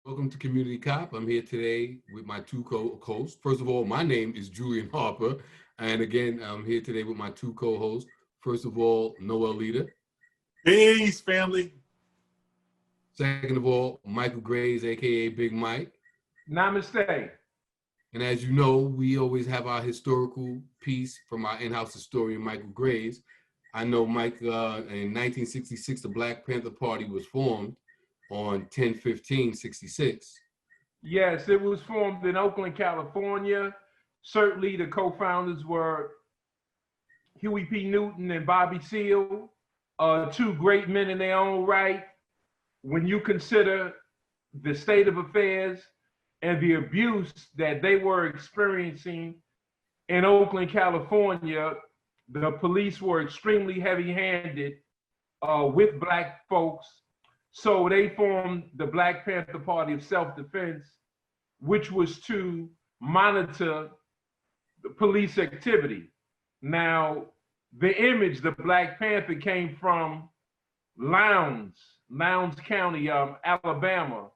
Welcome to Community Cop. I'm here today with my two co-hosts. First of all, my name is Julian Harper. And again, I'm here today with my two co-hosts. First of all, Noel Leader. Peace, family. Second of all, Michael Grays, aka Big Mike. Namaste. And as you know, we always have our historical piece from our in-house historian, Michael Grays. I know, Mike, in 1966, the Black Panther Party was formed on 10/15/66. Yes, it was formed in Oakland, California. Certainly the co-founders were Huey P. Newton and Bobby Seale, two great men in their own right. When you consider the state of affairs and the abuse that they were experiencing in Oakland, California, the police were extremely heavy-handed with Black folks. So they formed the Black Panther Party of Self-Defense, which was to monitor the police activity. Now, the image, the Black Panther, came from Lowndes County, Alabama.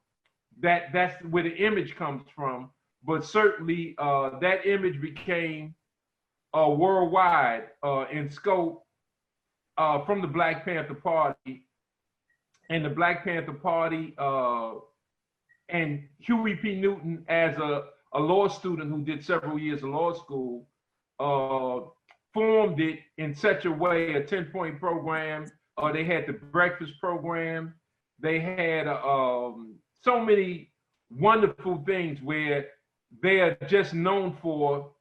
That's where the image comes from. But certainly that image became worldwide in scope from the Black Panther Party. And the Black Panther Party and Huey P. Newton, as a law student who did several years of law school, formed it in such a way, a 10-point program. They had the breakfast program. They had so many wonderful things where they are just known for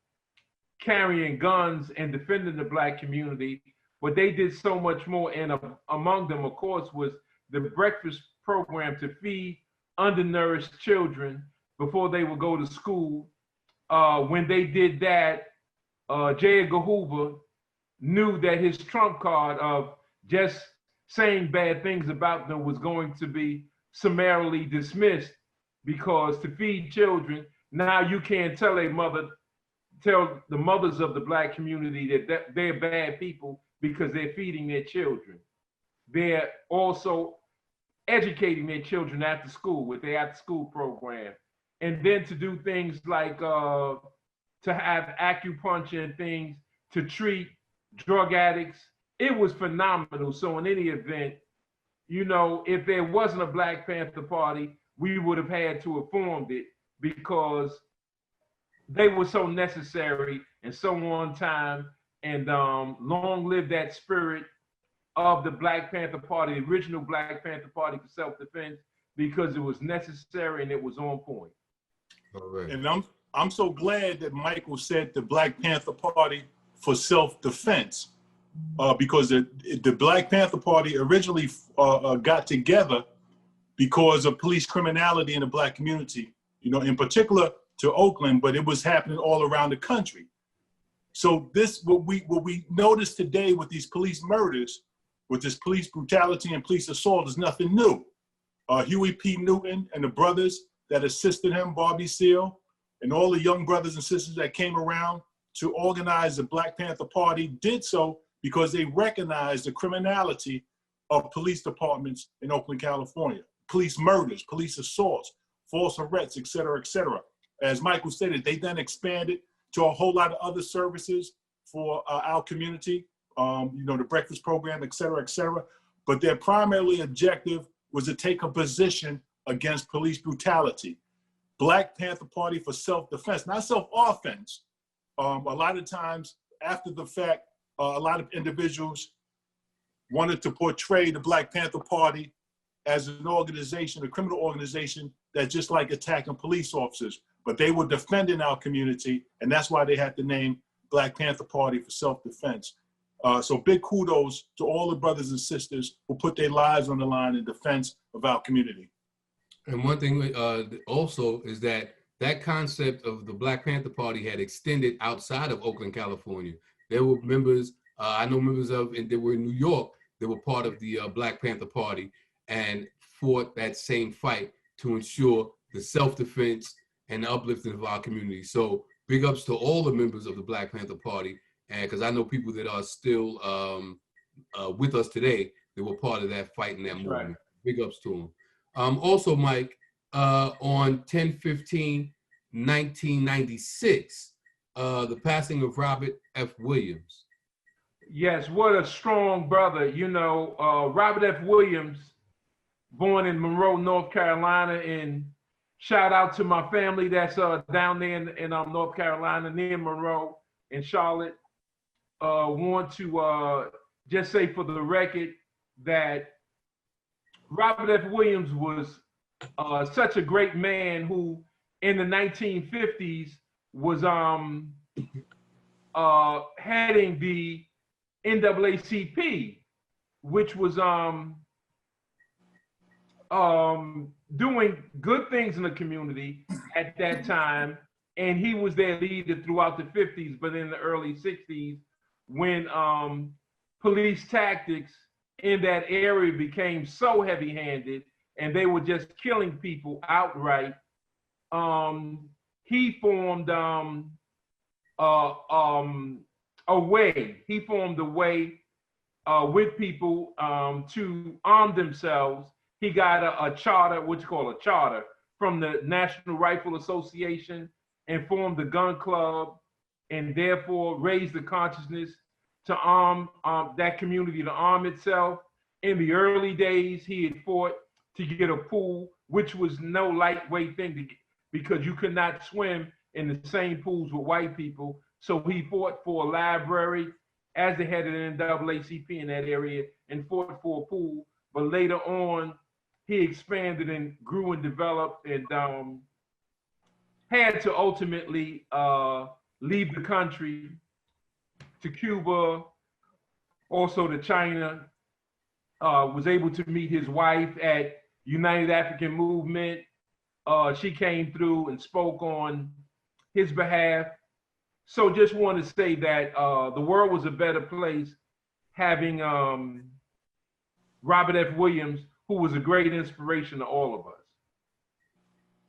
carrying guns and defending the Black community. But they did so much more, and among them, of course, was the breakfast program to feed undernourished children before they would go to school. When they did that, J. Edgar Hoover knew that his trump card of just saying bad things about them was going to be summarily dismissed, because to feed children, now you can't tell the mothers of the Black community that they're bad people because they're feeding their children. They're also educating their children after school with their after school program. And then to do things like to have acupuncture and things to treat drug addicts. It was phenomenal. So in any event, you know, if there wasn't a Black Panther Party, we would have had to have formed it, because they were so necessary and so on time. And long live that spirit of the Black Panther Party, the original Black Panther Party for self-defense, because it was necessary and it was on point. All right. And I'm so glad that Michael said the Black Panther Party for self-defense, because the Black Panther Party originally got together because of police criminality in the Black community, you know, in particular to Oakland, but it was happening all around the country. So what we notice today with these police murders, with this police brutality and police assault, is nothing new. Huey P. Newton and the brothers that assisted him, Bobby Seale, and all the young brothers and sisters that came around to organize the Black Panther Party, did so because they recognized the criminality of police departments in Oakland, California. Police murders, police assaults, false arrests, et cetera, et cetera. As Michael stated, they then expanded to a whole lot of other services for our community, you know, the breakfast program, et cetera, et cetera. But their primary objective was to take a position against police brutality. Black Panther Party for self-defense, not self-offense. A lot of times after the fact, a lot of individuals wanted to portray the Black Panther Party as an organization, a criminal organization that's just like attacking police officers. But they were defending our community, and that's why they had the name Black Panther Party for self-defense. So big kudos to all the brothers and sisters who put their lives on the line in defense of our community. And one thing also is that concept of the Black Panther Party had extended outside of Oakland, California. There were members, I know members of, and they were in New York, they were part of the Black Panther Party and fought that same fight to ensure the self-defense and the uplifting of our community. So big ups to all the members of the Black Panther Party, and because I know people that are still with us today that were part of that fight and that movement. Right. Big ups to him. Also, Mike, on 10/15/1996, the passing of Robert F. Williams. Yes, what a strong brother. You know, Robert F. Williams, born in Monroe, North Carolina, and shout out to my family that's down there in North Carolina, near Monroe and Charlotte. Want to just say for the record that Robert F. Williams was such a great man who in the 1950s was heading the NAACP, which was doing good things in the community at that time. And he was their leader throughout the 50s, but in the early 60s, when police tactics in that area became so heavy-handed and they were just killing people outright, he formed a way. He formed a way with people to arm themselves. He got a charter, what's called a charter, from the National Rifle Association, and formed the gun club, and therefore raised the consciousness to arm that community, to arm itself. In the early days, he had fought to get a pool, which was no lightweight thing to get, because you could not swim in the same pools with white people. So he fought for a library as the head of the NAACP in that area and fought for a pool. But later on, he expanded and grew and developed and had to ultimately leave the country to Cuba, also to China. Was able to meet his wife at United African Movement. She came through and spoke on his behalf. So just want to say that the world was a better place having Robert F. Williams, who was a great inspiration to all of us.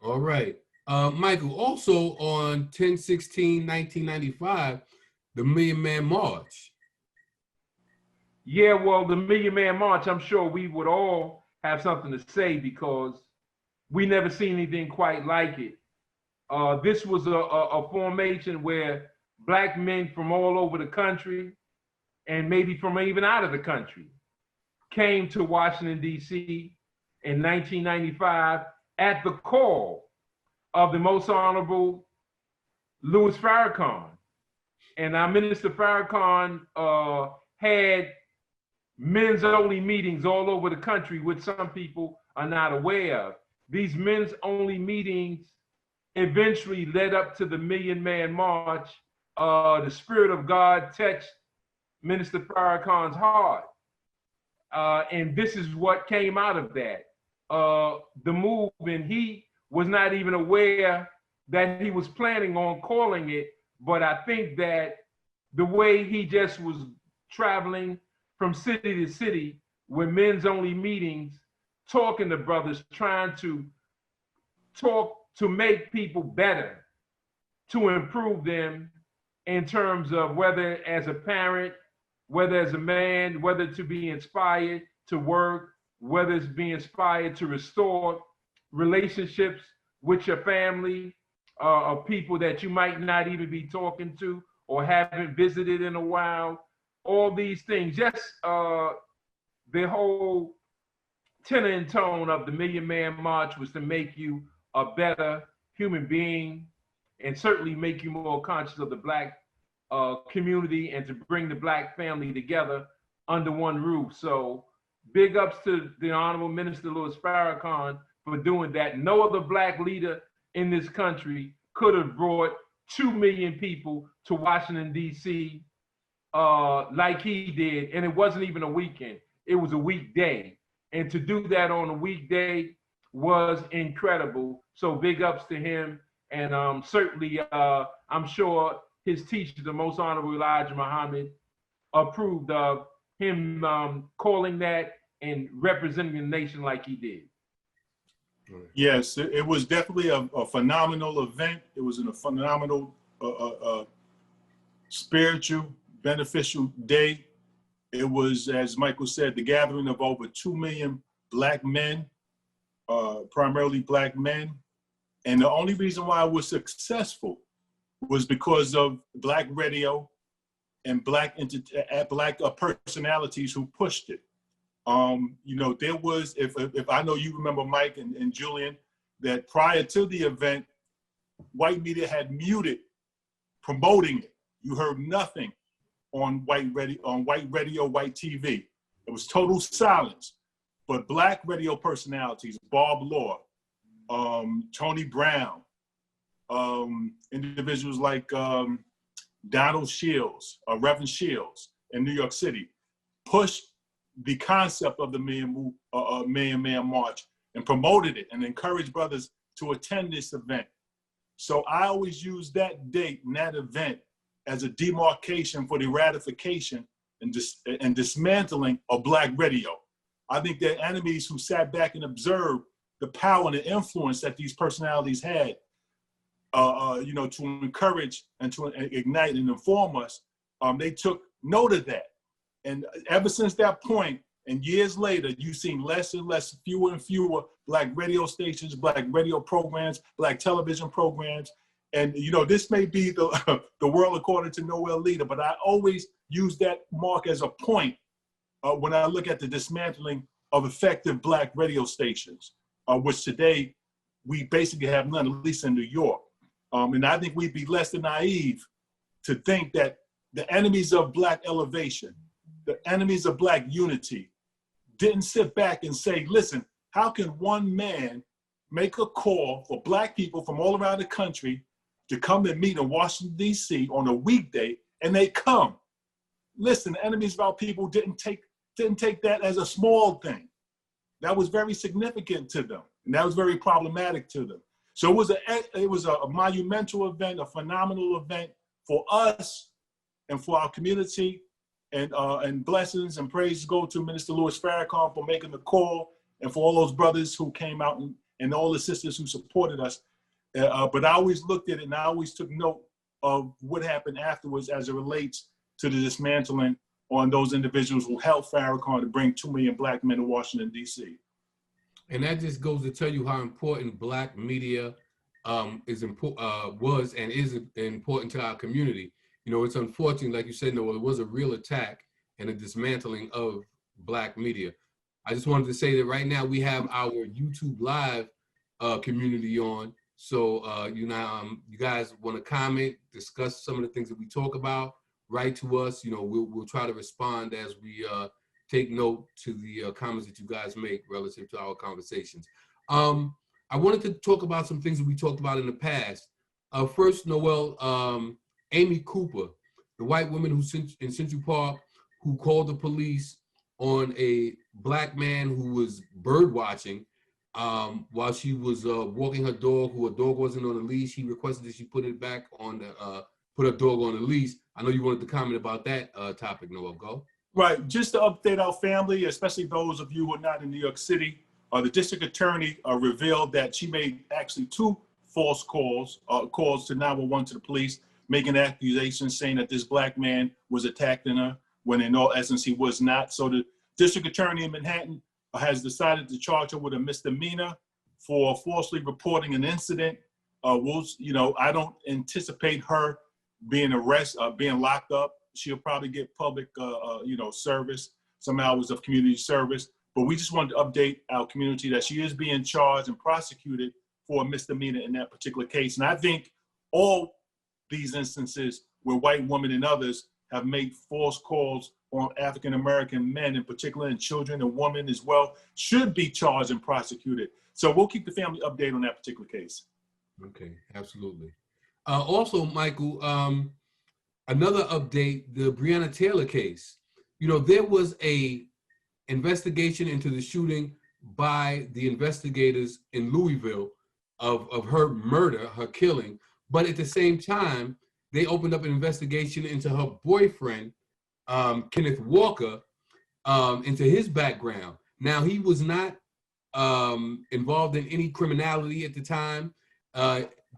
All right. Michael, also on 10/16/1995, the Million Man March. Yeah, well, the Million Man March, I'm sure we would all have something to say because we never seen anything quite like it. This was a formation where Black men from all over the country, and maybe from even out of the country, came to Washington, D.C. in 1995 at the call of the Most Honorable Louis Farrakhan. And our Minister Farrakhan had men's only meetings all over the country, which some people are not aware of. These men's only meetings eventually led up to the Million Man March. The Spirit of God touched Minister Farrakhan's heart. And this is what came out of that. The move, and he was not even aware that he was planning on calling it, but I think that the way he just was traveling from city to city with men's only meetings, talking to brothers, trying to talk to make people better, to improve them in terms of whether as a parent, whether as a man, whether to be inspired to work, whether it's being inspired to restore relationships with your family, of people that you might not even be talking to or haven't visited in a while. All these things, just the whole tenor and tone of the Million Man March was to make you a better human being and certainly make you more conscious of the Black community and to bring the Black family together under one roof. So big ups to the Honorable Minister Louis Farrakhan for doing that. No other Black leader in this country could have brought 2 million people to Washington, D.C. Like he did. And it wasn't even a weekend, it was a weekday. And to do that on a weekday was incredible. So big ups to him. And certainly, I'm sure his teacher, the Most Honorable Elijah Muhammad, approved of him calling that and representing the nation like he did. Yes, it was definitely a phenomenal event. It was a phenomenal spiritual, beneficial day. It was, as Michael said, the gathering of over 2 million black men, primarily black men. And the only reason why I was successful was because of black radio and black personalities who pushed it. You know, there was, if I know you remember Mike and Julian, that prior to the event, white media had muted promoting it. You heard nothing on white radio, white TV. It was total silence. But black radio personalities, Bob Law, Tony Brown, individuals like Donald Shields, Reverend Shields in New York City, pushed the concept of the Million Man March and promoted it and encouraged brothers to attend this event. So I always use that date and that event as a demarcation for the ratification and dismantling of black radio. I think they're enemies who sat back and observed the power and the influence that these personalities had, you know, to encourage and to ignite and inform us. They took note of that. And ever since that point, and years later, you've seen less and less, fewer and fewer black radio stations, black radio programs, black television programs. And, you know, this may be the world according to Noel Leader, but I always use that mark as a point when I look at the dismantling of effective black radio stations, which today we basically have none, at least in New York. And I think we'd be less than naive to think that the enemies of black elevation, the enemies of black unity, didn't sit back and say, listen, how can one man make a call for black people from all around the country to come and meet in Washington, D.C. on a weekday, and they come? Listen, the enemies of our people didn't take that as a small thing. That was very significant to them, and that was very problematic to them. So it was a monumental event, a phenomenal event for us and for our community. And blessings and praise go to Minister Louis Farrakhan for making the call, and for all those brothers who came out and all the sisters who supported us. But I always looked at it and I always took note of what happened afterwards as it relates to the dismantling on those individuals who helped Farrakhan to bring 2 million black men to Washington, D.C. And that just goes to tell you how important black media was and is important to our community. You know, it's unfortunate, like you said, Noel, it was a real attack and a dismantling of black media. I just wanted to say that right now we have our YouTube Live community on. So, you guys want to comment, discuss some of the things that we talk about, write to us. You know, we'll try to respond as we take note to the comments that you guys make relative to our conversations. I wanted to talk about some things that we talked about in the past. First, Noel, Amy Cooper, the white woman in Central Park who called the police on a black man who was bird watching while she was walking her dog, her dog wasn't on a leash. He requested that she put it back on put her dog on a leash. I know you wanted to comment about that topic, Noel. Go. Right, just to update our family, especially those of you who are not in New York City, the district attorney revealed that she made actually 2 false calls to 911 to the police, making accusations saying that this black man was attacking her, when in all essence he was not. So the district attorney in Manhattan has decided to charge her with a misdemeanor for falsely reporting an incident. You know, I don't anticipate her being being locked up. She'll probably get public, you know, service, some hours of community service. But we just wanted to update our community that she is being charged and prosecuted for a misdemeanor in that particular case. And I think all these instances where white women and others have made false calls on African-American men in particular, and children and women as well, should be charged and prosecuted. So we'll keep the family updated on that particular case. Okay, absolutely. Also, Michael, another update, the Breonna Taylor case. You know, there was a investigation into the shooting by the investigators in Louisville of her murder, her killing. But at the same time, they opened up an investigation into her boyfriend, Kenneth Walker, into his background. Now, he was not involved in any criminality at the time.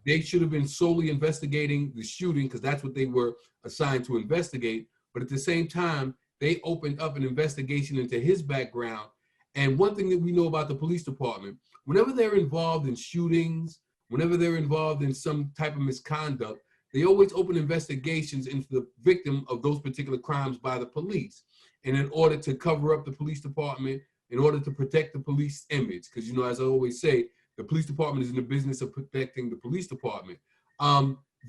They should have been solely investigating the shooting because that's what they were assigned to investigate. But at the same time, they opened up an investigation into his background And one thing that we know about the police department, whenever they're involved in shootings, whenever they're involved in some type of misconduct, they always open investigations into the victim of those particular crimes by the police. And in order to cover up the police department, in order to protect the police image, because, you know, as I always say, the police department is in the business of protecting the police department.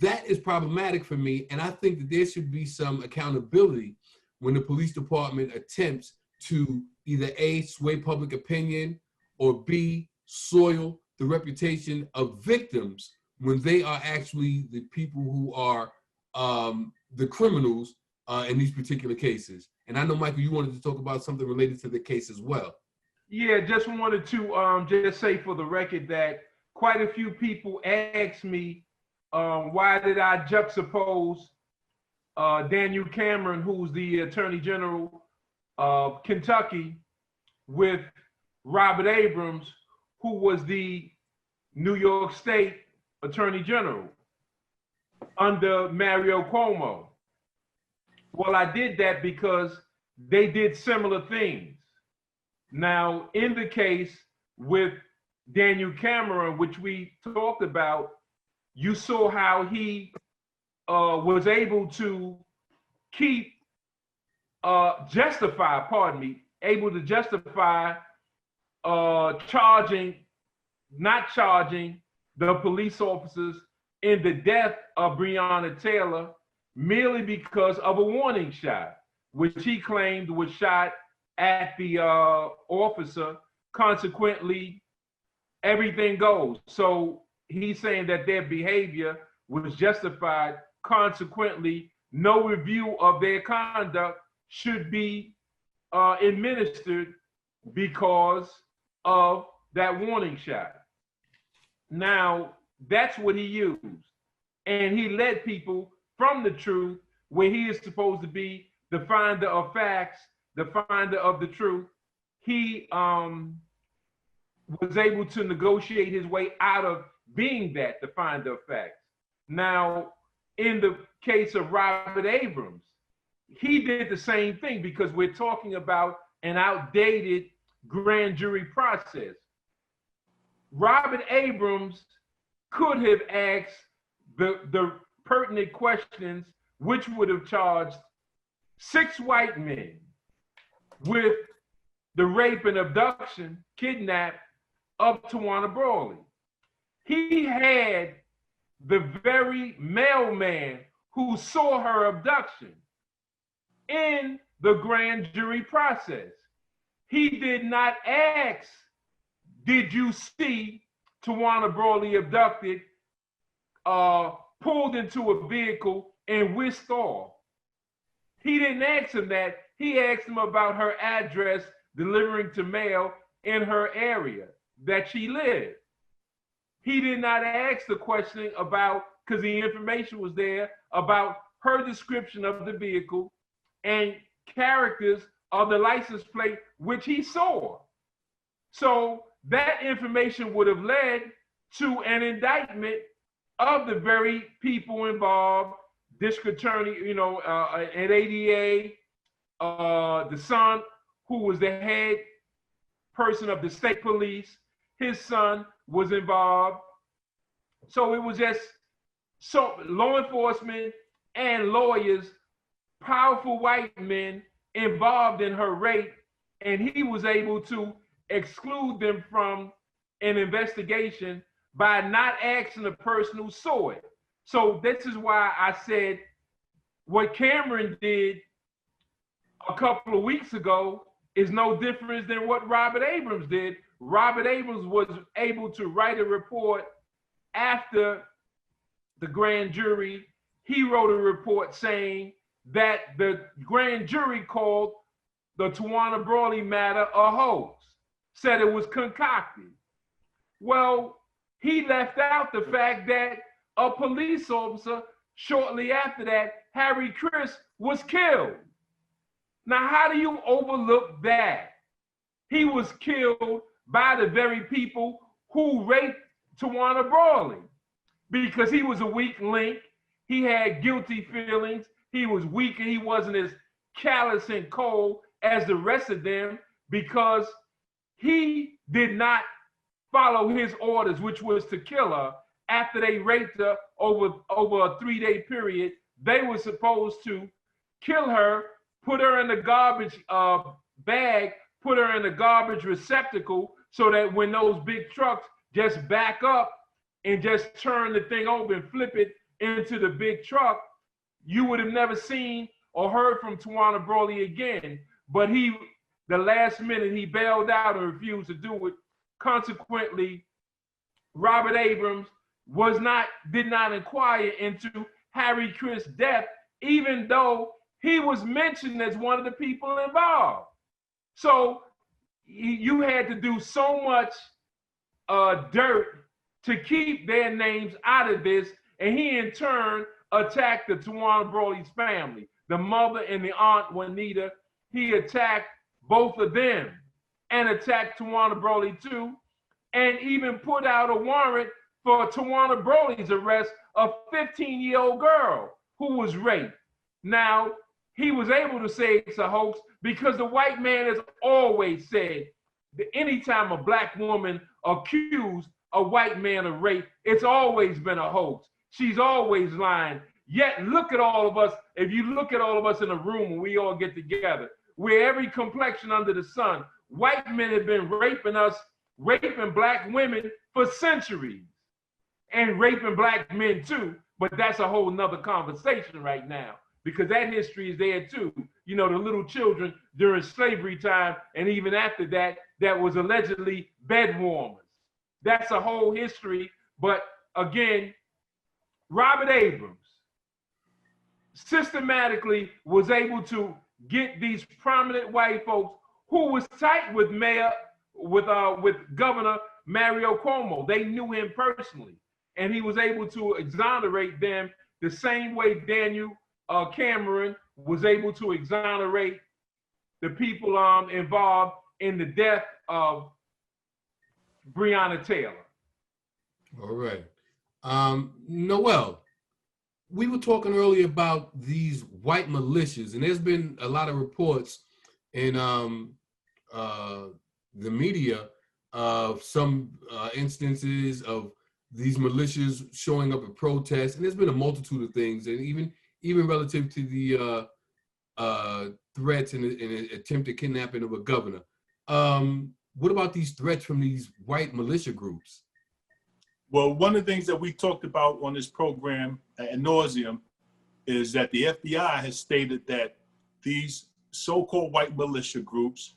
That is problematic for me. And I think that there should be some accountability when the police department attempts to either A, sway public opinion, or B, soil the reputation of victims when they are actually the people who are the criminals in these particular cases. And I know, Michael, you wanted to talk about something related to the case as well. Yeah, just wanted to just say for the record that quite a few people asked me why did I juxtapose Daniel Cameron, who's the Attorney General of Kentucky, with Robert Abrams, who was the New York State Attorney General under Mario Cuomo. Well, I did that because they did similar things. Now, in the case with Daniel Cameron, which we talked about, you saw how he was able to able to justify not charging the police officers in the death of Breonna Taylor merely because of a warning shot, which he claimed was shot at the officer. Consequently, everything goes. So he's saying that their behavior was justified. Consequently, no review of their conduct should be administered because of that warning shot. Now, that's what he used. And he led people from the truth, where he is supposed to be the finder of facts, the finder of the truth. He was able to negotiate his way out of being that, the finder of facts. Now, in the case of Robert Abrams, he did the same thing, because we're talking about an outdated grand jury process. Robert Abrams could have asked the pertinent questions, which would have charged 6 white men with the rape and abduction, kidnap of Tawana Brawley. He had the very mailman who saw her abduction in the grand jury process. He did not ask, did you see Tawana Brawley abducted, pulled into a vehicle and whisked off? He didn't ask him that. He asked him about her address, delivering to mail in her area that she lived. He did not ask the question about, because the information was there, about her description of the vehicle and characters of the license plate, which he saw. So that information would have led to an indictment of the very people involved, district attorney, at ADA, the son who was the head person of the state police, his son was involved. So it was just law enforcement and lawyers, powerful white men involved in her rape, and he was able to exclude them from an investigation by not asking the person who saw it. So this is why I said what Cameron did a couple of weeks ago is no different than what Robert Abrams did. Robert Abrams was able to write a report after the grand jury. He wrote a report saying that the grand jury called the Tawana Brawley matter a hoax, said it was concocted. Well, he left out the fact that a police officer shortly after that, Harry Criss, was killed. Now, how do you overlook that? He was killed by the very people who raped Tawana Brawley, because he was a weak link. He had guilty feelings. He was weak, and he wasn't as callous and cold as the rest of them, because he did not follow his orders, which was to kill her after they raped her over a 3-day period. They were supposed to kill her, put her in the garbage bag, put her in the garbage receptacle, so that when those big trucks just back up and just turn the thing over and flip it into the big truck, you would have never seen or heard from Tawana Brawley again. But the last minute, he bailed out and refused to do it. Consequently, Robert Abrams did not inquire into Harry Crisp's death, even though he was mentioned as one of the people involved. So you had to do so much dirt to keep their names out of this, and he in turn attacked the Tawana Brawley's family, the mother and the aunt Juanita. He attacked both of them and attacked Tawana Brawley too, and even put out a warrant for Tawana Brawley's arrest, a 15-year-old girl who was raped. Now, he was able to say it's a hoax because the white man has always said that anytime a black woman accused a white man of rape, it's always been a hoax. She's always lying. Yet look at all of us. If you look at all of us in a room when we all get together, we're every complexion under the sun. White men have been raping us, raping black women for centuries, and raping black men too. But that's a whole nother conversation right now, because that history is there too. You know, the little children during slavery time, and even after that, that was allegedly bed warmers. That's a whole history. But again, Robert Abrams systematically was able to get these prominent white folks who was tight with Governor Mario Cuomo. They knew him personally, and he was able to exonerate them the same way Daniel Cameron was able to exonerate the people involved in the death of Breonna Taylor. All right. Noel, we were talking earlier about these white militias, and there's been a lot of reports in the media of some instances of these militias showing up at protests, and there's been a multitude of things, and even relative to the threats and attempted kidnapping of a governor. What about these threats from these white militia groups? Well, one of the things that we talked about on this program ad nauseum is that the FBI has stated that these so-called white militia groups,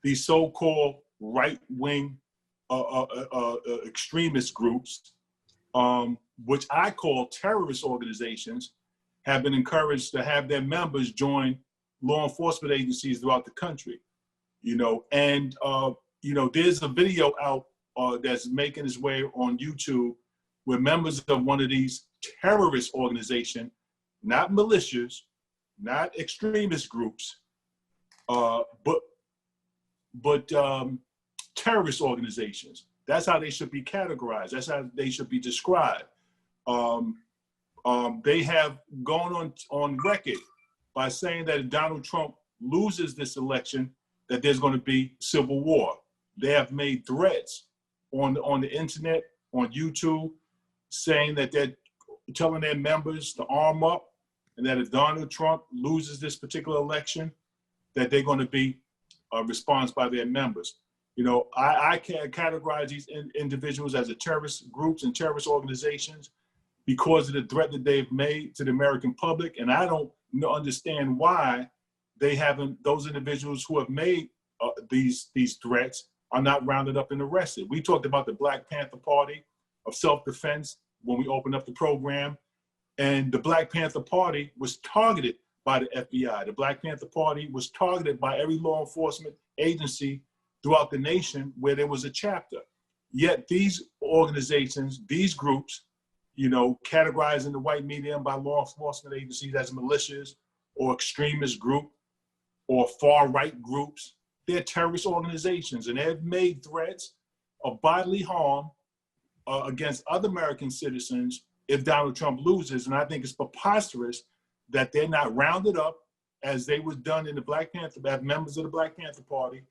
these so-called right-wing extremist groups, which I call terrorist organizations, have been encouraged to have their members join law enforcement agencies throughout the country. You know, and you know, there's a video out that's making its way on YouTube where members of one of these terrorist organizations, not militias, not extremist groups, but terrorist organizations. That's how they should be categorized. That's how they should be described. They have gone on record by saying that if Donald Trump loses this election, that there's going to be civil war. They have made threats on the internet, on YouTube, saying that they're telling their members to arm up, and that if Donald Trump loses this particular election, that they're going to be response by their members. You know, I can categorize these individuals as terrorist groups and terrorist organizations because of the threat that they've made to the American public, and I don't understand why they haven't. Those individuals who have made these threats are not rounded up and arrested. We talked about the Black Panther Party of self-defense when we opened up the program, and the Black Panther Party was targeted by the FBI. The Black Panther Party was targeted by every law enforcement agency throughout the nation where there was a chapter. Yet these organizations, these groups, you know, categorized in the white media by law enforcement agencies as militias or extremist group or far-right groups, they're terrorist organizations, and they've made threats of bodily harm against other American citizens if Donald Trump loses. And I think it's preposterous that they're not rounded up as they was done in the Black Panther, as members of the Black Panther Party,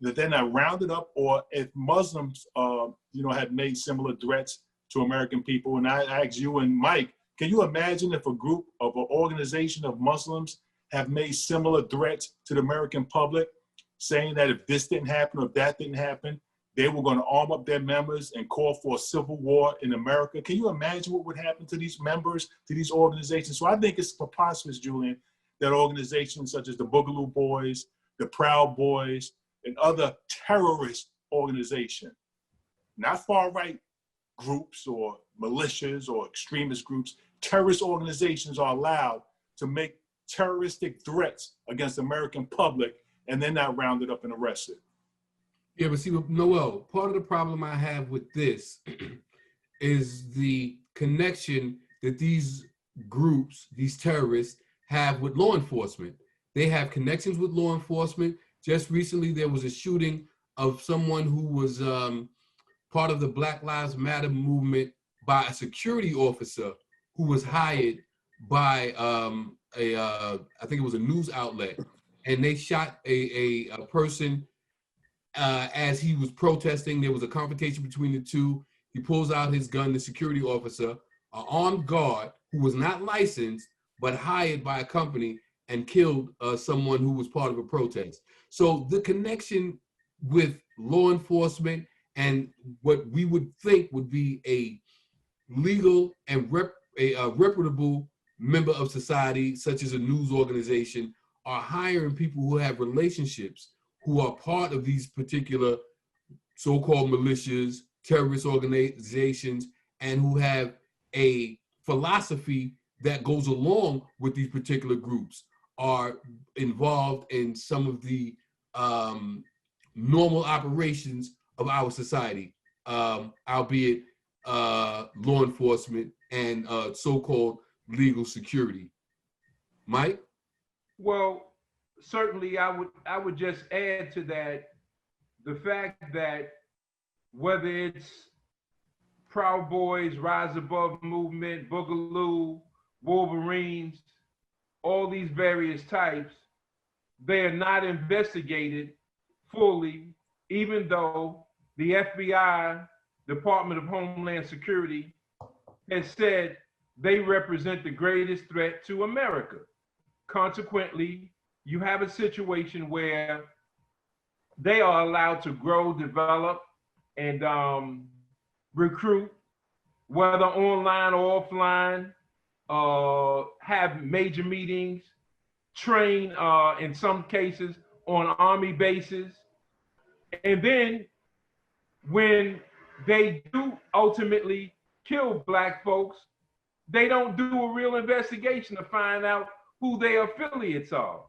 that they're not rounded up, or if Muslims, have made similar threats to American people. And I ask you and Mike, can you imagine if a group of an organization of Muslims have made similar threats to the American public, saying that if this didn't happen or if that didn't happen, they were going to arm up their members and call for a civil war in America? Can you imagine what would happen to these members, to these organizations? So I think it's preposterous, Julian, that organizations such as the Boogaloo Boys, the Proud Boys, and other terrorist organizations, not far-right groups or militias or extremist groups, terrorist organizations are allowed to make terroristic threats against the American public, and they're not rounded up and arrested. Yeah, but see, Noel, part of the problem I have with this is the connection that these groups, these terrorists, have with law enforcement. They have connections with law enforcement. Just recently, there was a shooting of someone who was part of the Black Lives Matter movement by a security officer who was hired by I think it was a news outlet, and they shot a person as he was protesting. There was a confrontation between the two. He pulls out his gun, the security officer, an armed guard who was not licensed, but hired by a company, and killed someone who was part of a protest. So the connection with law enforcement and what we would think would be a legal and reputable member of society, such as a news organization, are hiring people who have relationships, who are part of these particular so-called militias, terrorist organizations, and who have a philosophy that goes along with these particular groups, are involved in some of the normal operations of our society, albeit law enforcement and so-called legal security. Mike? Well, certainly I would just add to that the fact that whether it's Proud Boys, Rise Above movement, Boogaloo, Wolverines, all these various types, they are not investigated fully, even though the FBI, Department of Homeland Security, has said they represent the greatest threat to America. Consequently, you have a situation where they are allowed to grow, develop, and recruit, whether online or offline, have major meetings, train in some cases on Army bases. And then when they do ultimately kill Black folks, they don't do a real investigation to find out who their affiliates are.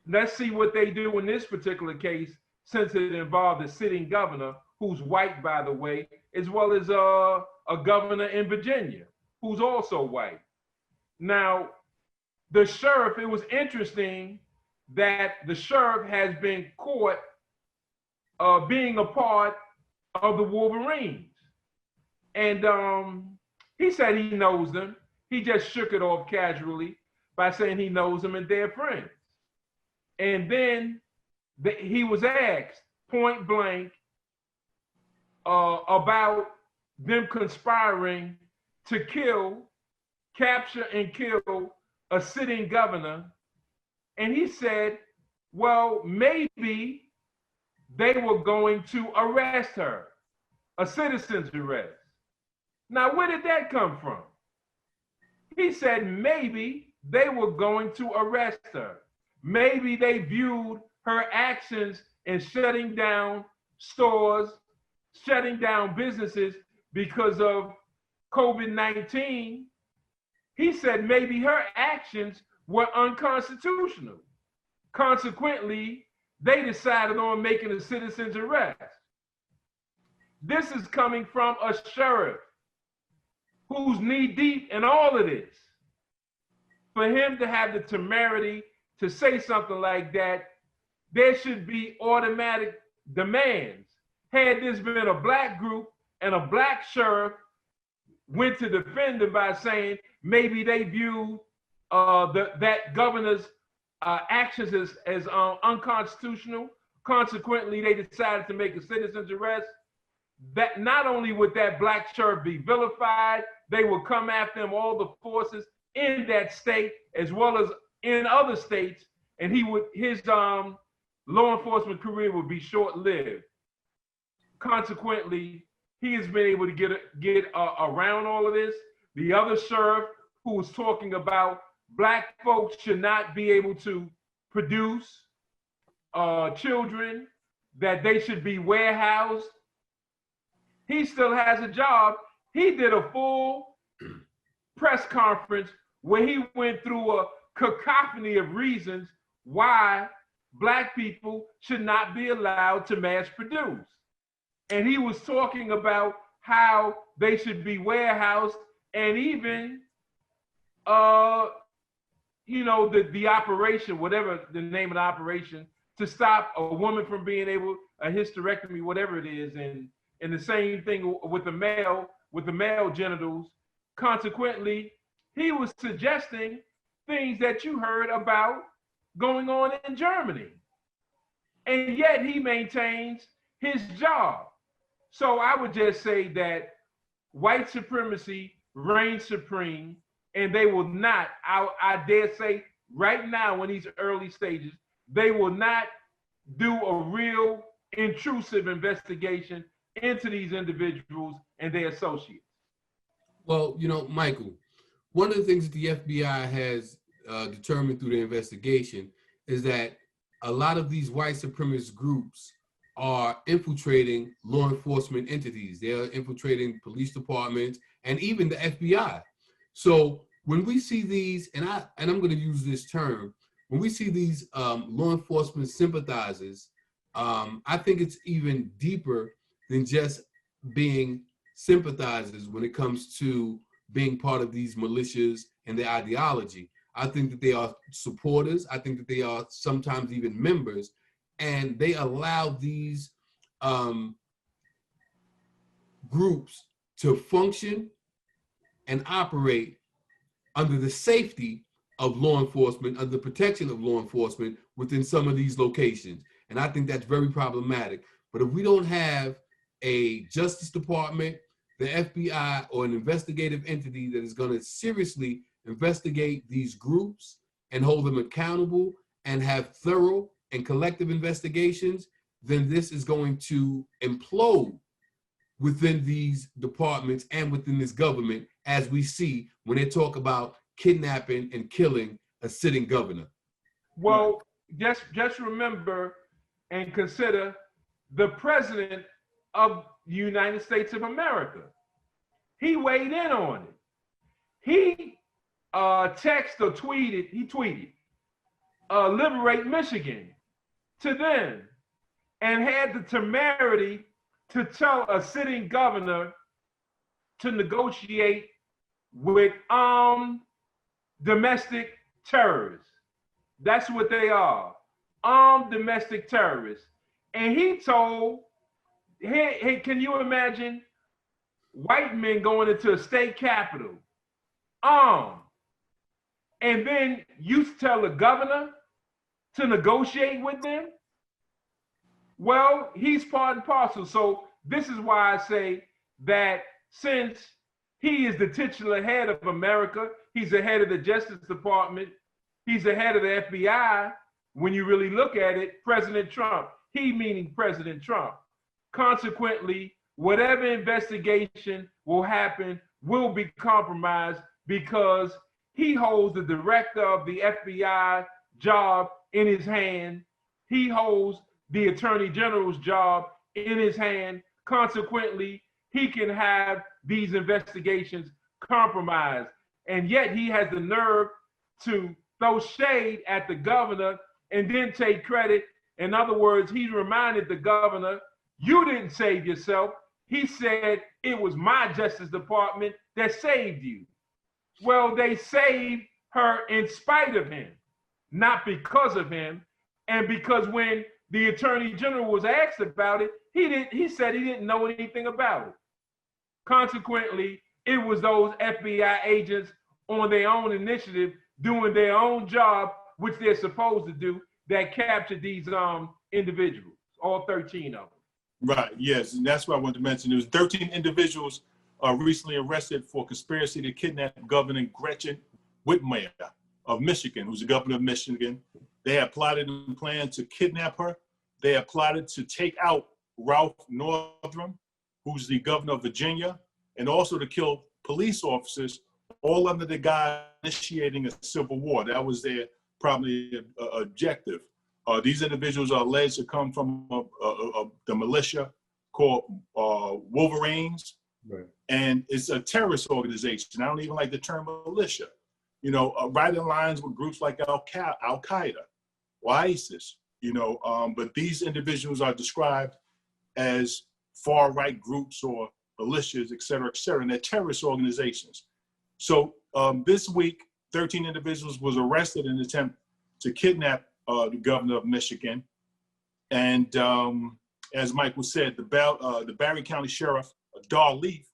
Let's see what they do in this particular case, since it involved a sitting governor, who's white, by the way, as well as a governor in Virginia, who's also white. Now, the sheriff, it was interesting that the sheriff has been caught being a part of the Wolverines. And he said he knows them. He just shook it off casually by saying he knows them and they're friends. And then he was asked point blank about them conspiring to capture and kill a sitting governor. And he said, well, maybe they were going to arrest her, a citizen's arrest. Now, where did that come from? He said maybe they were going to arrest her. Maybe they viewed her actions in shutting down stores, shutting down businesses because of COVID-19. He said maybe her actions were unconstitutional. Consequently, they decided on making a citizen's arrest. This is coming from a sheriff who's knee deep in all of this. For him to have the temerity to say something like that, there should be automatic demands. Had this been a Black group and a Black sheriff went to defend him by saying maybe they view that governor's actions as unconstitutional, Consequently, they decided to make a citizen's arrest. That not only would that black sheriff be vilified, they would come after him, all the forces in that state as well as in other states, and his law enforcement career would be short-lived. Consequently, he has been able to get around all of this. The other sheriff who was talking about black folks should not be able to produce children, that they should be warehoused. He still has a job. He did a full press conference where he went through a cacophony of reasons why black people should not be allowed to mass produce. And he was talking about how they should be warehoused, and even, the operation, whatever the name of the operation, to stop a woman from being able, a hysterectomy, whatever it is, and the same thing with the male genitals. Consequently, he was suggesting things that you heard about going on in Germany. And yet he maintains his job. So I would just say that white supremacy reigns supreme, and they will not, I dare say right now in these early stages, they will not do a real intrusive investigation into these individuals and their associates. Well, Michael, one of the things that the FBI has determined through the investigation is that a lot of these white supremacist groups are infiltrating law enforcement entities. They are infiltrating police departments and even the FBI. So when we see these, and I'm going to use this term, when we see these law enforcement sympathizers, I think it's even deeper than just being sympathizers when it comes to being part of these militias and their ideology. I think that they are supporters. I think that they are sometimes even members, and they allow these groups to function and operate under the safety of law enforcement, under the protection of law enforcement within some of these locations. And I think that's very problematic. But if we don't have a Justice Department, the FBI, or an investigative entity that is going to seriously investigate these groups and hold them accountable and have thorough and collective investigations, then this is going to implode within these departments and within this government, as we see when they talk about kidnapping and killing a sitting governor. Well, just remember and consider the president of the United States of America. He weighed in on it. He texted or tweeted, liberate Michigan to them, and had the temerity to tell a sitting governor to negotiate with armed domestic terrorists. That's what they are, armed domestic terrorists. And he told, hey, can you imagine white men going into a state capitol armed, and then you tell the governor to negotiate with them? Well, he's part and parcel. So this is why I say that since he is the titular head of America, he's the head of the Justice Department, he's the head of the FBI, when you really look at it, President Trump, he meaning President Trump. Consequently, whatever investigation will happen will be compromised because he holds the director of the FBI job in his hand. He holds the attorney general's job in his hand. Consequently, he can have these investigations compromised. And yet he has the nerve to throw shade at the governor and then take credit. In other words, he reminded the governor, you didn't save yourself. He said it was my Justice Department that saved you. Well, they saved her in spite of him, not because of him. And because when the attorney general was asked about it, he said he didn't know anything about it. Consequently, it was those FBI agents on their own initiative doing their own job, which they're supposed to do, that captured these individuals, all 13 of them. Right, yes, and that's what I wanted to mention. There was 13 individuals recently arrested for conspiracy to kidnap Governor Gretchen Whitmer of Michigan, who's the governor of Michigan. They had plotted and planned to kidnap her. They had plotted to take out Ralph Northam, who's the governor of Virginia, and also to kill police officers, all under the guise initiating a civil war. That was their probably objective. These individuals are alleged to come from the militia called Wolverines, Right. and it's a terrorist organization. I don't even like the term militia. You know, right in lines with groups like Al-Qaeda or ISIS, you know, but these individuals are described as far-right groups or militias, et cetera, and they're terrorist organizations. So this week, 13 individuals was arrested in an attempt to kidnap the governor of Michigan. And as Michael said, the Barry County Sheriff, Dar Leaf,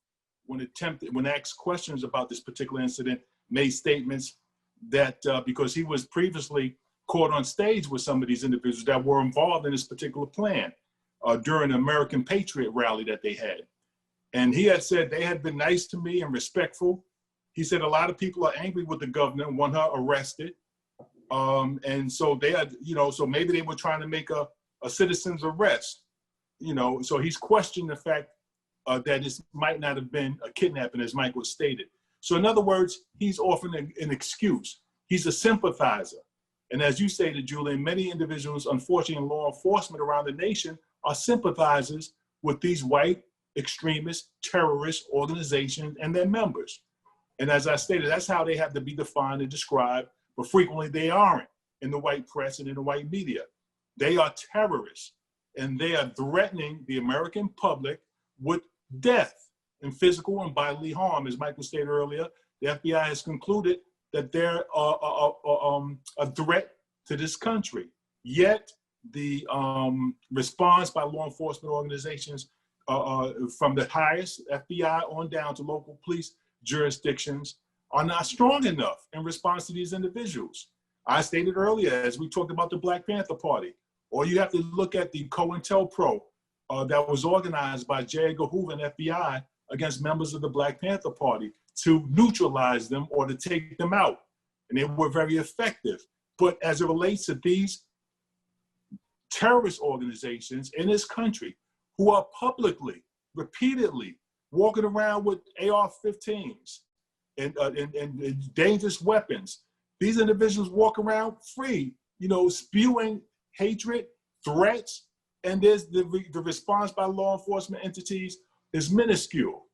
when asked questions about this particular incident, made statements that because he was previously caught on stage with some of these individuals that were involved in this particular plan during an American Patriot rally that they had. And he had said they had been nice to me and respectful. He said a lot of people are angry with the governor and want her arrested. And so they had, you know, so maybe they were trying to make a citizen's arrest, you know, so he's questioned the fact that this might not have been a kidnapping, as Michael stated. So in other words, he's offering an excuse. He's a sympathizer. And as you stated, Julian, many individuals, unfortunately, in law enforcement around the nation are sympathizers with these white extremist terrorist organizations and their members. And as I stated, that's how they have to be defined and described, but frequently they aren't in the white press and in the white media. They are terrorists, and they are threatening the American public with death and physical and bodily harm. As Michael stated earlier, the FBI has concluded that they're a threat to this country. Yet the response by law enforcement organizations from the highest FBI on down to local police jurisdictions are not strong enough in response to these individuals. I stated earlier, as we talked about the Black Panther Party, or you have to look at the COINTELPRO that was organized by J. Edgar Hoover and FBI against members of the Black Panther Party to neutralize them or to take them out. And they were very effective. But as it relates to these terrorist organizations in this country who are publicly, repeatedly walking around with AR-15s and dangerous weapons, these individuals walk around free, you know, spewing hatred, threats, and there's the response by law enforcement entities is minuscule,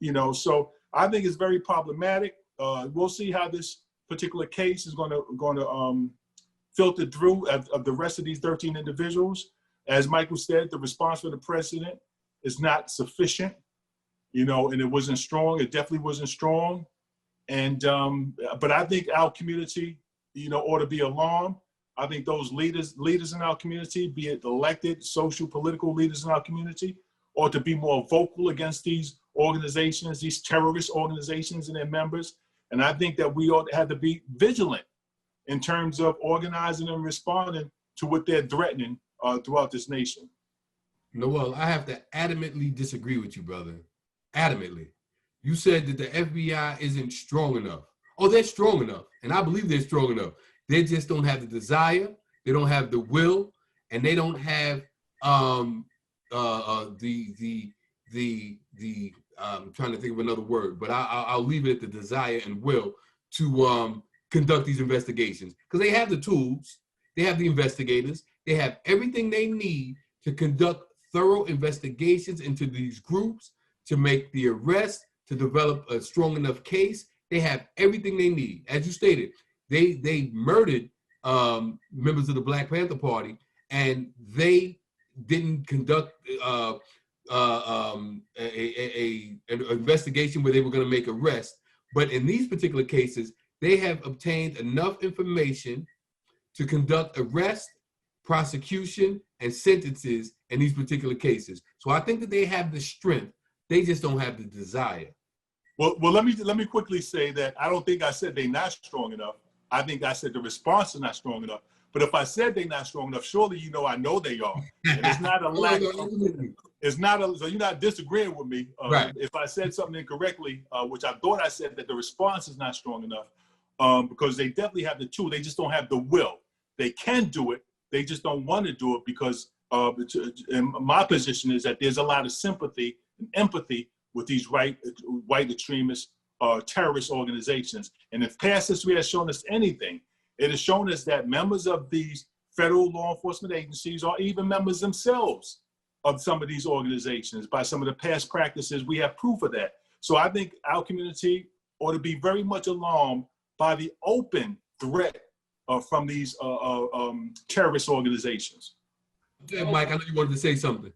you know. So I think it's very problematic. We'll see how this particular case is going to filter through of the rest of these 13 individuals. As Michael said, the response from the president is not sufficient, you know, and it wasn't strong. It definitely wasn't strong. And but I think our community, you know, ought to be alarmed. I think those leaders in our community, be it elected, social, political leaders in our community, ought to be more vocal against these organizations, these terrorist organizations and their members. And I think that we ought to have to be vigilant in terms of organizing and responding to what they're threatening throughout this nation. Noel, I have to adamantly disagree with you, brother. Adamantly. You said that the FBI isn't strong enough. Oh, they're strong enough. And I believe they're strong enough. They just don't have the desire. They don't have the will, and they don't have I'm trying to think of another word, but I'll leave it at the desire and will to conduct these investigations, because they have the tools, they have the investigators, they have everything they need to conduct thorough investigations into these groups, to make the arrest, to develop a strong enough case. They have everything they need. As you stated, they murdered members of the Black Panther Party, and they didn't conduct an investigation where they were going to make arrests. But in these particular cases, they have obtained enough information to conduct arrest, prosecution, and sentences in these particular cases. So I think that they have the strength. They just don't have the desire. Well, let me quickly say that I don't think I said they're not strong enough. I think I said the response is not strong enough. But if I said they're not strong enough, surely you know I know they are. And it's not a lack of, it's not a, so you're not disagreeing with me. Right. If I said something incorrectly, which I thought I said, that the response is not strong enough, because they definitely have the tool, they just don't have the will. They can do it, they just don't want to do it because and my position is that there's a lot of sympathy and empathy with these white extremist terrorist organizations. And if past history has shown us anything, it has shown us that members of these federal law enforcement agencies or even members themselves of some of these organizations, by some of the past practices, we have proof of that. So I think our community ought to be very much alarmed by the open threat from these terrorist organizations. Mike, I know you wanted to say something.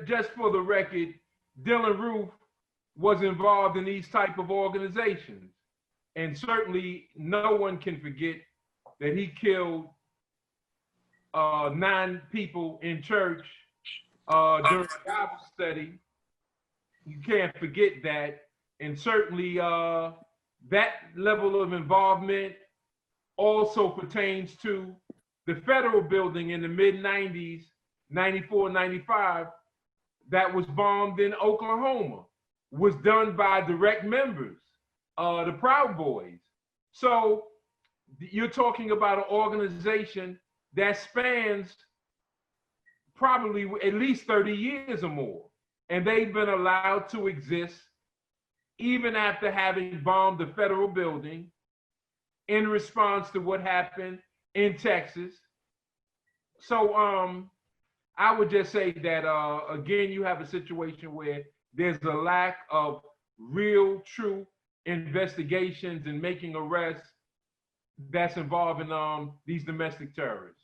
Just for the record, Dylan Roof was involved in these type of organizations. And certainly no one can forget that he killed 9 people in church during Bible study. You can't forget that. And certainly that level of involvement also pertains to the federal building in the mid-90s, 94, 95, that was bombed in Oklahoma, was done by direct members, the Proud Boys. So you're talking about an organization that spans probably at least 30 years or more. And they've been allowed to exist even after having bombed the federal building in response to what happened in Texas. So I would just say that, again, you have a situation where there's a lack of real, true investigations and making arrests that's involving these domestic terrorists.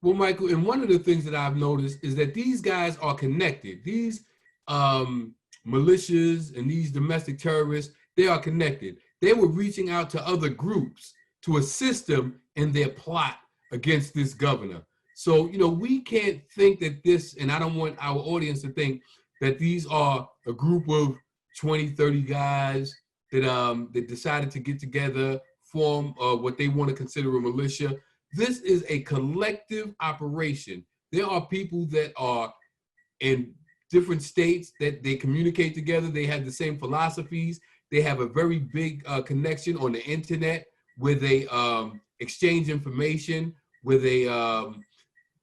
Well, Michael, and one of the things that I've noticed is that these guys are connected. These militias and these domestic terrorists, they are connected. They were reaching out to other groups to assist them in their plot against this governor. So, you know, we can't think that this, and I don't want our audience to think that these are a group of 20, 30 guys that decided to get together, form what they want to consider a militia. This is a collective operation. There are people that are in different states that they communicate together. They have the same philosophies. They have a very big connection on the internet where they exchange information, where they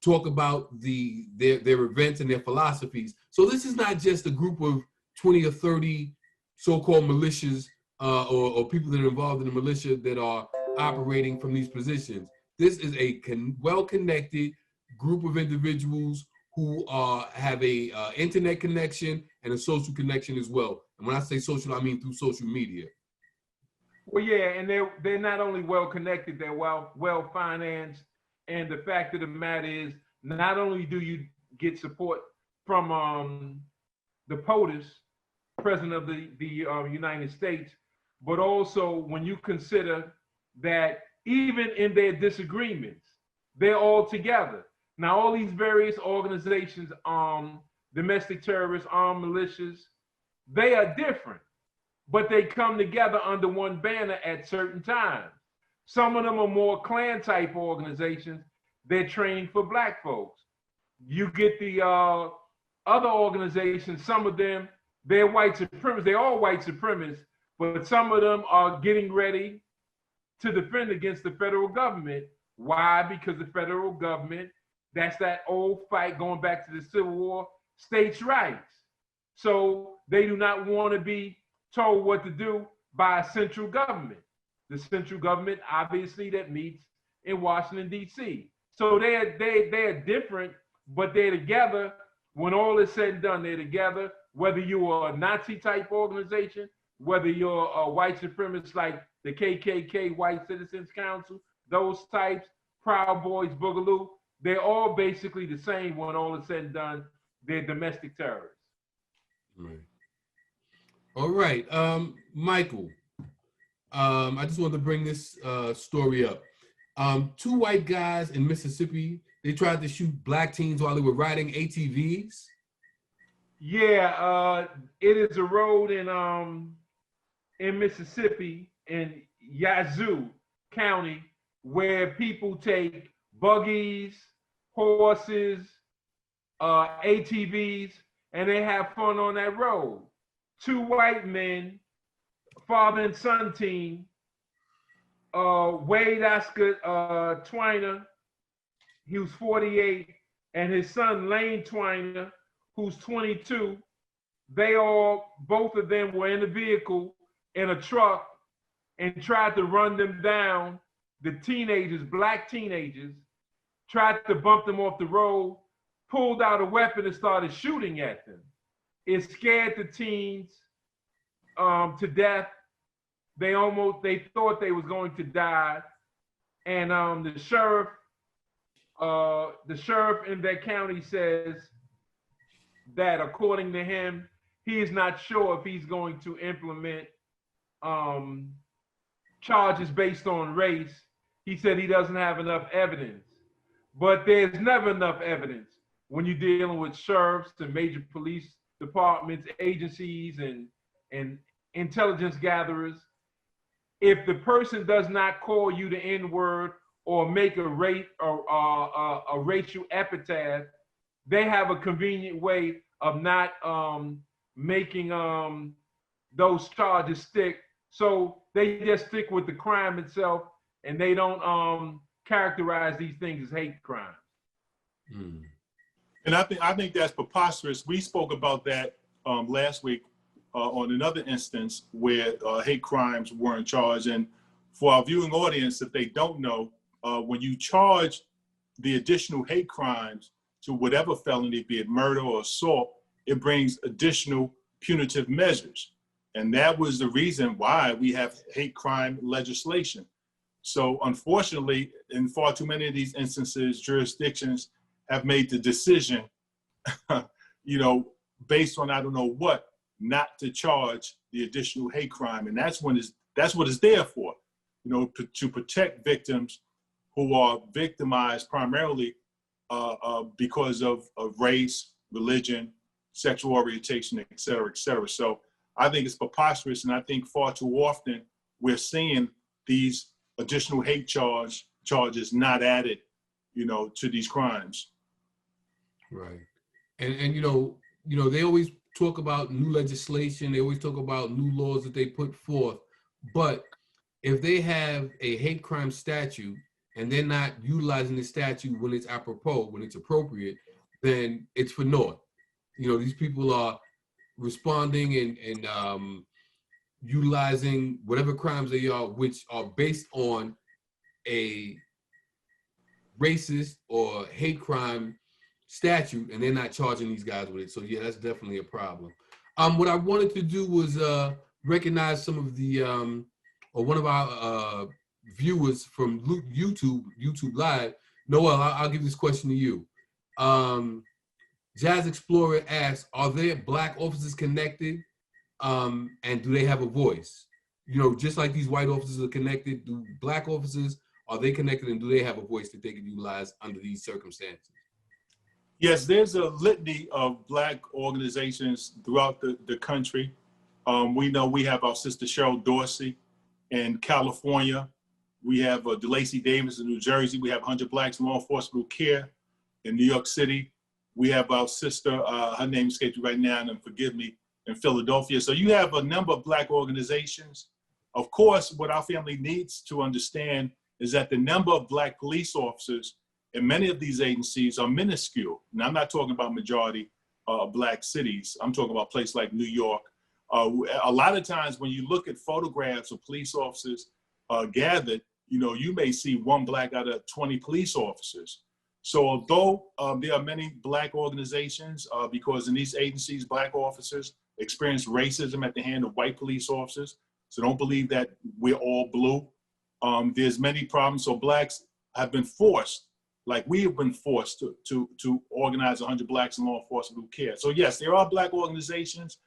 talk about their events and their philosophies. So this is not just a group of 20 or 30 so-called militias or people that are involved in the militia that are operating from these positions. This is a well-connected group of individuals who have a internet connection and a social connection as well. And when I say social, I mean through social media. Well, yeah, and they're not only well-connected, they're well-financed. And the fact of the matter is, not only do you get support from the POTUS, President of the United States, but also when you consider that even in their disagreements, they're all together. Now, all these various organizations, domestic terrorists, armed militias, they are different, but they come together under one banner at certain times. Some of them are more Klan type organizations. They're training for Black folks. You get the other organizations, some of them, they're white supremacists. They're all white supremacists, but some of them are getting ready to defend against the federal government. Why? Because the federal government, that's that old fight going back to the Civil War, states' rights. So they do not want to be told what to do by a central government. The central government, obviously, that meets in Washington, D.C. So they're different, but they're together. When all is said and done, they're together. Whether you are a Nazi-type organization, whether you're a white supremacist like the KKK, White Citizens Council, those types, Proud Boys, Boogaloo, they're all basically the same when all is said and done. They're domestic terrorists. Right. All right, Michael. I just wanted to bring this story up. 2 white guys in Mississippi, they tried to shoot Black teens while they were riding ATVs. Yeah, it is a road in Mississippi in Yazoo County where people take buggies, horses, ATVs, and they have fun on that road. Two white men, father and son team, Wade Oscar Twiner, he was 48, and his son Lane Twiner, who's 22. Both of them were in the vehicle in a truck and tried to run them down. The teenagers, black teenagers, tried to bump them off the road, pulled out a weapon and started shooting at them. It scared the teens to death. They thought they was going to die. And the sheriff in that county says that according to him, he is not sure if he's going to implement charges based on race. He said he doesn't have enough evidence. But there's never enough evidence when you're dealing with sheriffs and major police departments, agencies, and intelligence gatherers. If the person does not call you the N-word or make a racial epithet, they have a convenient way of not making those charges stick. So they just stick with the crime itself, and they don't characterize these things as hate crimes. Mm. And I think that's preposterous. We spoke about that last week on another instance where hate crimes weren't charged. And for our viewing audience, if they don't know, when you charge the additional hate crimes to whatever felony, be it murder or assault, it brings additional punitive measures. And that was the reason why we have hate crime legislation. So unfortunately, in far too many of these instances, jurisdictions have made the decision, based on I don't know what, not to charge the additional hate crime. And that's what it's there for, to protect victims who are victimized primarily because of race, religion, sexual orientation, et cetera, et cetera. So I think it's preposterous, and I think far too often we're seeing these additional hate charges not added, to these crimes. Right. And they always talk about new legislation. They always talk about new laws that they put forth. But if they have a hate crime statute and they're not utilizing the statute when it's apropos, when it's appropriate, then it's for naught. These people are responding and utilizing whatever crimes they are, which are based on a racist or hate crime statute, and they're not charging these guys with it. So yeah, that's definitely a problem. What I wanted to do was recognize some of the or one of our viewers from YouTube Live. Noel, I'll give this question to you. Jazz Explorer asks, are there Black officers connected, and do they have a voice? Just like these white officers are connected, do Black officers, are they connected, and do they have a voice that they can utilize under these circumstances? Yes, there's a litany of Black organizations throughout the country. We know we have our sister Cheryl Dorsey in California. We have DeLacy Davis in New Jersey. We have 100 Blacks in Law Enforcement Care in New York City. We have our sister, her name escapes me right now, and forgive me, in Philadelphia. So you have a number of Black organizations. Of course, what our family needs to understand is that the number of Black police officers in many of these agencies are minuscule. Now, I'm not talking about majority Black cities. I'm talking about places like New York. A lot of times when you look at photographs of police officers gathered, you may see one Black out of 20 police officers. So although there are many Black organizations, because in these agencies, Black officers experience racism at the hand of white police officers. So don't believe that we're all blue. There's many problems. So Blacks have been forced, like we have been forced to organize 100 Blacks in Law Enforcement Who Care. So yes, there are Black organizations.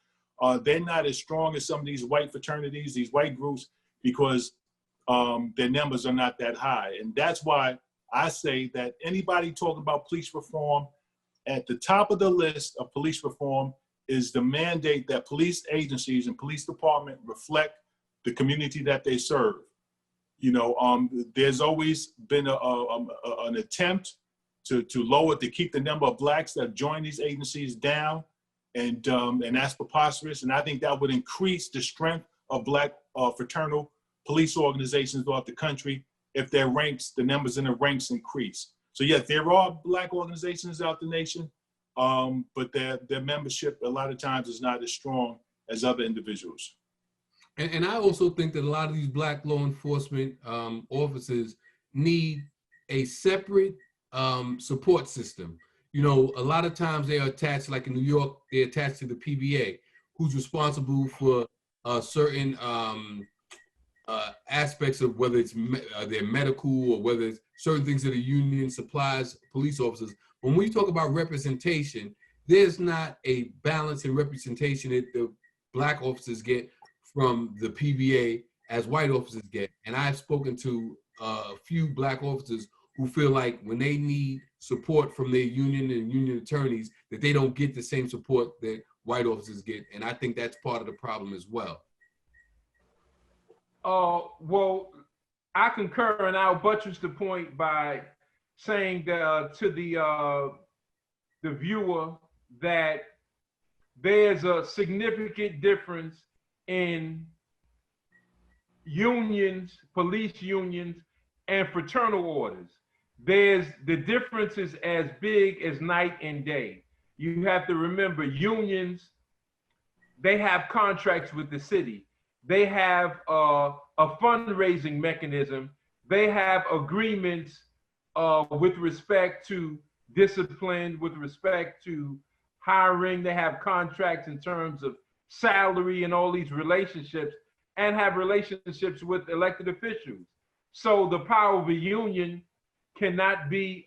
They're not as strong as some of these white fraternities, these white groups, because their numbers are not that high. And that's why I say that anybody talking about police reform, at the top of the list of police reform is the mandate that police agencies and police department reflect the community that they serve. There's always been an attempt to keep the number of blacks that join these agencies down, and that's preposterous. And I think that would increase the strength of black fraternal police organizations throughout the country if the numbers in the ranks increase. So yes, there are black organizations out the nation, but their membership a lot of times is not as strong as other individuals. And I also think that a lot of these black law enforcement officers need a separate support system. A lot of times they are attached, like in New York, they're attached to the PBA, who's responsible for certain aspects of whether it's their medical or whether it's certain things that the union supplies police officers. When we talk about representation, there's not a balance in representation that the black officers get from the PBA as white officers get. And I've spoken to a few black officers who feel like when they need support from their union and union attorneys, that they don't get the same support that white officers get. And I think that's part of the problem as well. Well, I concur, and I'll buttress the point by saying that, to the viewer, that there's a significant difference in unions, police unions, and fraternal orders. The difference is as big as night and day. You have to remember, unions, they have contracts with the city. They have a fundraising mechanism. They have agreements with respect to discipline, with respect to hiring. They have contracts in terms of salary and all these relationships, and have relationships with elected officials. So the power of a union cannot be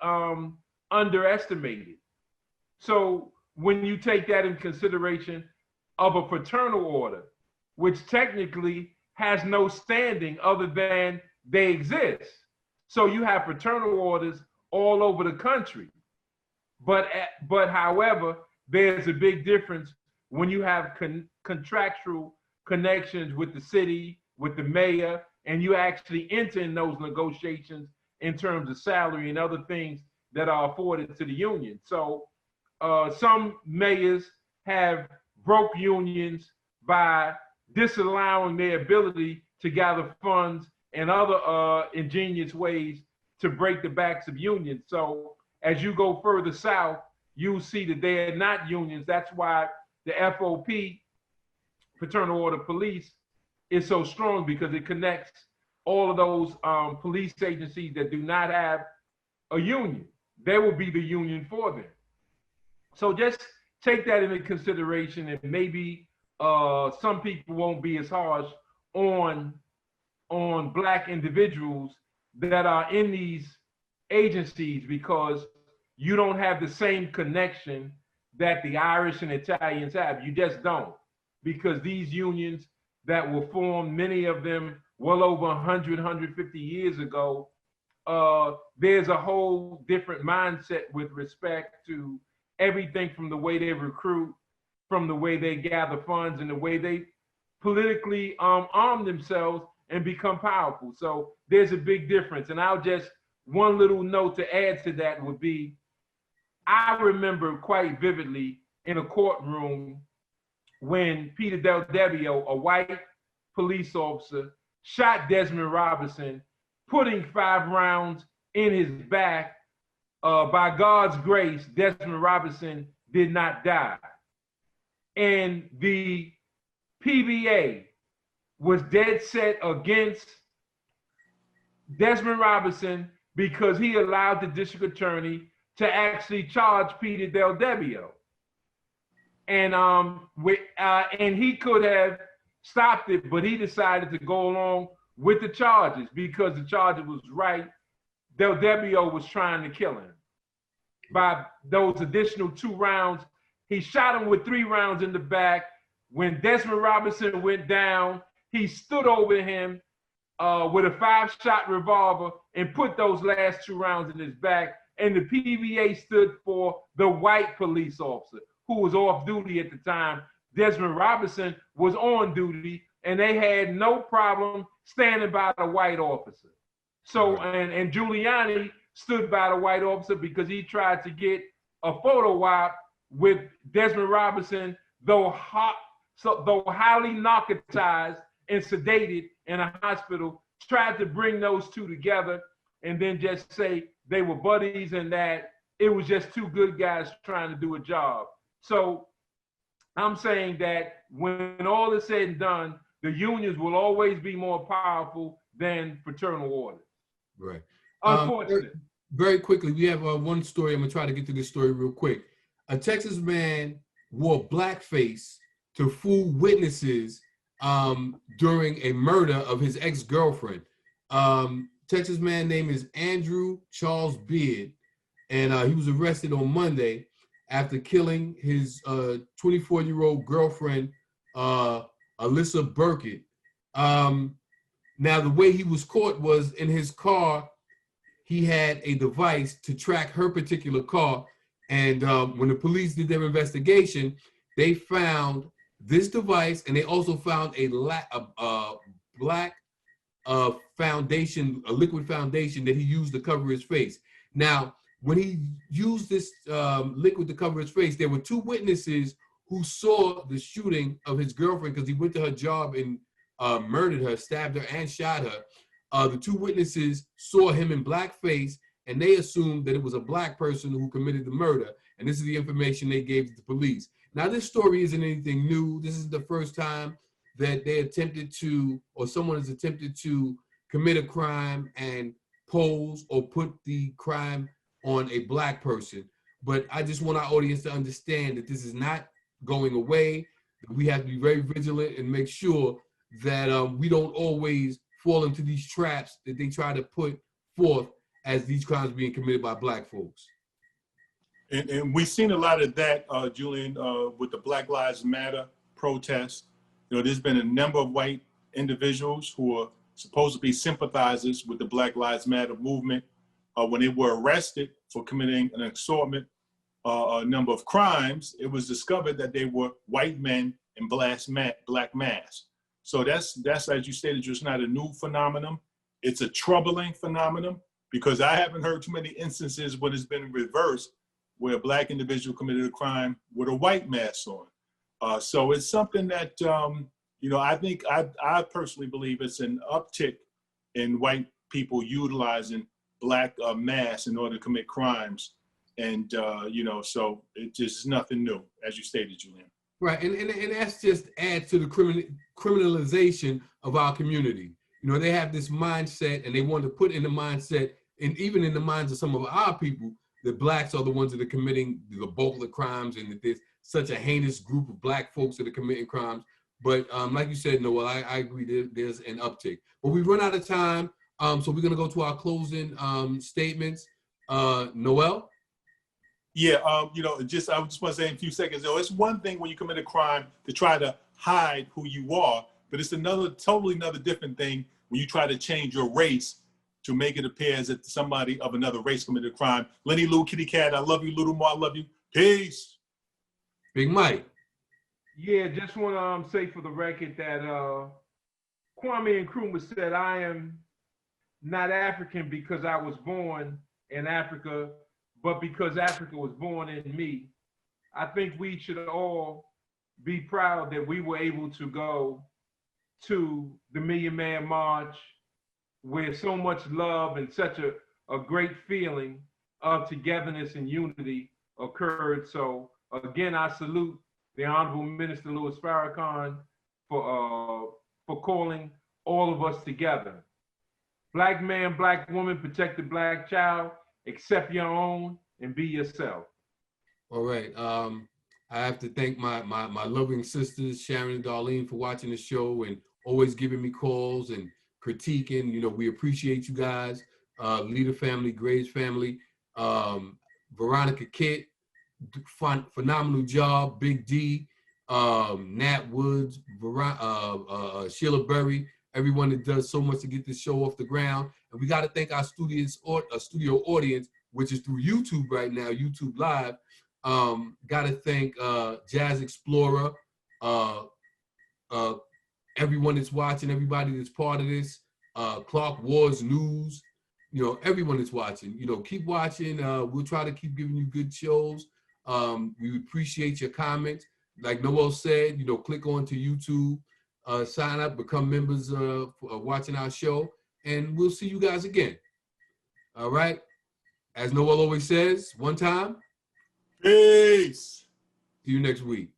underestimated. So when you take that in consideration of a fraternal order, which technically has no standing other than they exist. So you have fraternal orders all over the country. But however, there's a big difference when you have contractual connections with the city, with the mayor, and you actually enter in those negotiations in terms of salary and other things that are afforded to the union. So some mayors have broke unions by disallowing their ability to gather funds and other ingenious ways to break the backs of unions. So as you go further south, you'll see that they're not unions. That's why the FOP, Fraternal Order Police, is so strong, because it connects all of those police agencies that do not have a union. They will be the union for them. So just take that into consideration, and maybe some people won't be as harsh on black individuals that are in these agencies, because you don't have the same connection that the Irish and Italians have. You just don't, because these unions that were formed, many of them well over 100, 150 years ago, there's a whole different mindset with respect to everything, from the way they recruit, from the way they gather funds, and the way they politically arm themselves and become powerful. So there's a big difference. And one little note to add to that would be, I remember quite vividly in a courtroom when Peter Del Debbio, a white police officer, shot Desmond Robinson, putting 5 rounds in his back. By God's grace, Desmond Robinson did not die. And the PBA was dead set against Desmond Robinson because he allowed the district attorney to actually charge Peter Del Debbio. And he could have stopped it, but he decided to go along with the charges because the charge was right. Del Debbio was trying to kill him. By those additional 2 rounds, he shot him with 3 rounds in the back. When Desmond Robinson went down, he stood over him with a 5-shot revolver and put those last 2 rounds in his back. And the PBA stood for the white police officer who was off duty at the time. Desmond Robinson was on duty, and they had no problem standing by the white officer. So, and Giuliani stood by the white officer because he tried to get a photo op with Desmond Robinson, though highly narcotized and sedated in a hospital, tried to bring those two together and then just say they were buddies and that it was just two good guys trying to do a job. So I'm saying that when all is said and done, the unions will always be more powerful than fraternal orders. Right. Unfortunately. Very quickly, we have one story. I'm gonna try to get to this story real quick. A Texas man wore blackface to fool witnesses during a murder of his ex-girlfriend. Texas man name is Andrew Charles Beard, and he was arrested on Monday after killing his 24-year-old girlfriend, Alyssa Burkett. Now, the way he was caught was in his car. He had a device to track her particular car. And when the police did their investigation, they found this device, and they also found a black foundation, a liquid foundation that he used to cover his face. Now, when he used this liquid to cover his face, there were two witnesses who saw the shooting of his girlfriend because he went to her job and murdered her, stabbed her, and shot her. The two witnesses saw him in blackface, and they assumed that it was a black person who committed the murder. And this is the information they gave to the police. Now, this story isn't anything new. This is the first time that they attempted to, or someone has attempted to commit a crime and pose or put the crime on a black person. But I just want our audience to understand that this is not going away. We have to be very vigilant and make sure that we don't always fall into these traps that they try to put forth as these crimes being committed by black folks. And we've seen a lot of that, Julian, with the Black Lives Matter protests. You know, there's been a number of white individuals who are supposed to be sympathizers with the Black Lives Matter movement. When they were arrested for committing an assortment, a number of crimes, it was discovered that they were white men in black masks. So that's, as you stated, just not a new phenomenon. It's a troubling phenomenon because I haven't heard too many instances when it's been reversed, where a black individual committed a crime with a white mask on. So it's something that, you know, I think I personally believe it's an uptick in white people utilizing black masks in order to commit crimes. And, you know, so it just is nothing new, as you stated, Julian. Right, and that's just adds to the criminalization of our community. You know, they have this mindset, and they want to put in the mindset, and even in the minds of some of our people, that blacks are the ones that are committing the bulk of the crimes, and that there's such a heinous group of black folks that are committing crimes. But like you said, Noel, I agree there's an uptick. But we've run out of time, so we're gonna go to our closing statements. Noel? Yeah, you know, I just want to say in a few seconds, though, it's one thing when you commit a crime to try to hide who you are, but it's totally another different thing when you try to change your race to make it appear as if somebody of another race committed a crime. Lenny Lou, Kitty Cat, I love you. Little Mo, I love you. Peace. Big Mike. Yeah, just want to say for the record that Kwame Nkrumah said, I am not African because I was born in Africa, but because Africa was born in me. I think we should all be proud that we were able to go to the Million Man March where so much love and such a great feeling of togetherness and unity occurred. So again, I salute the Honorable Minister Louis Farrakhan for calling all of us together. Black man, black woman, protect the black child, accept your own, and be yourself. All right. I have to thank my loving sisters, Sharon and Darlene, for watching the show and always giving me calls and critiquing. You know, we appreciate you guys. Leader family, Graves family, Veronica Kitt, phenomenal job. Big D, Nat Woods, Sheila Berry, everyone that does so much to get this show off the ground. And we got to thank our studio audience, which is through YouTube right now, YouTube Live. Got to thank Jazz Explorer, everyone that's watching, everybody that's part of this, Clark Wars News, you know, everyone that's watching, you know, keep watching. We'll try to keep giving you good shows. We appreciate your comments. Like Noel said, you know, click on to YouTube, sign up, become members for watching our show, and we'll see you guys again. All right. As Noel always says, one time. Peace. See you next week.